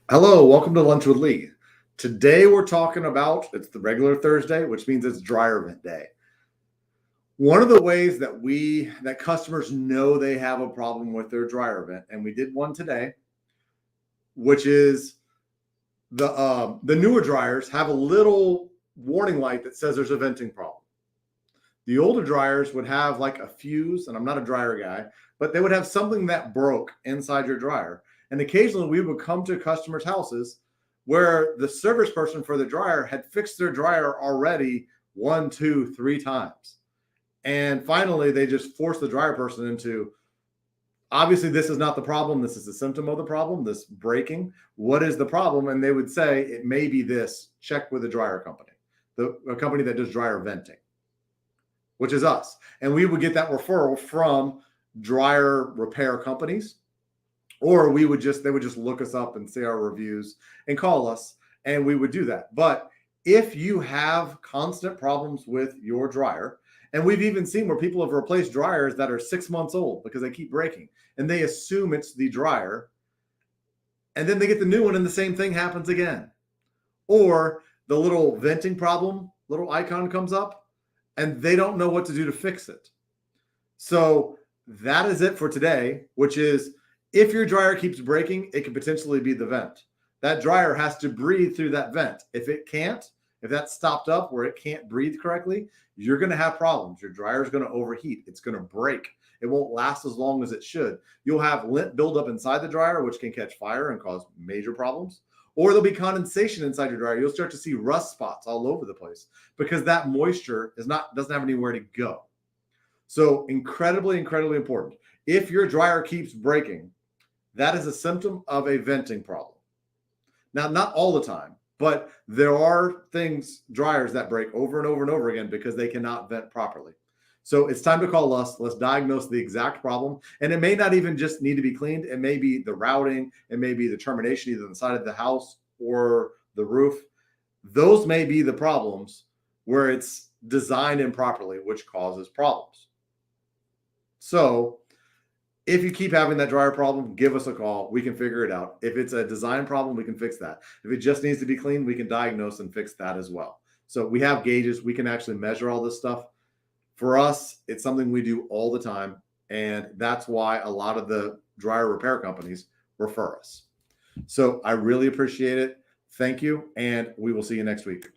Hello, welcome to Lunch with Lee. Today we're talking about it's the regular Thursday, which means it's dryer vent day. One of the ways that customers know they have a problem with their dryer vent, and we did one today, which is the newer dryers have a little warning light that says there's a venting problem. The older dryers would have like a fuse, and I'm not a dryer guy, but they would have something that broke inside your dryer. And occasionally we would come to customers' houses where the service person for the dryer had fixed their dryer already one, two, three times. And finally, they just forced the dryer person into obviously, this is not the problem. This is a symptom of the problem, this breaking. What is the problem? And they would say, it may be this. Check with the dryer company, a company that does dryer venting, which is us. And we would get that referral from dryer repair companies, or they would just look us up and see our reviews and call us, and we would do that. But if you have constant problems with your dryer, and we've even seen where people have replaced dryers that are 6 months old because they keep breaking, and they assume it's the dryer, and then they get the new one and the same thing happens again. Or the little venting problem, little icon comes up, and they don't know what to do to fix it. So that is it for today, which is if your dryer keeps breaking, it could potentially be the vent. That dryer has to breathe through that vent. If it can't, if that's stopped up where it can't breathe correctly, you're going to have problems. Your dryer is going to overheat. It's going to break. It won't last as long as it should. You'll have lint buildup inside the dryer, which can catch fire and cause major problems. Or there'll be condensation inside your dryer. You'll start to see rust spots all over the place because that moisture doesn't have anywhere to go. So incredibly, incredibly important. If your dryer keeps breaking, that is a symptom of a venting problem. Now, not all the time, but there are dryers that break over and over and over again because they cannot vent properly. So it's time to call us. Let's diagnose the exact problem. And it may not even just need to be cleaned. It may be the routing. It may be the termination, either on the side of the house or the roof. Those may be the problems where it's designed improperly, which causes problems. So if you keep having that dryer problem, give us a call. We can figure it out. If it's a design problem, we can fix that. If it just needs to be cleaned, we can diagnose and fix that as well. So we have gauges. We can actually measure all this stuff. For us, it's something we do all the time. And that's why a lot of the dryer repair companies refer us. So I really appreciate it. Thank you. And we will see you next week.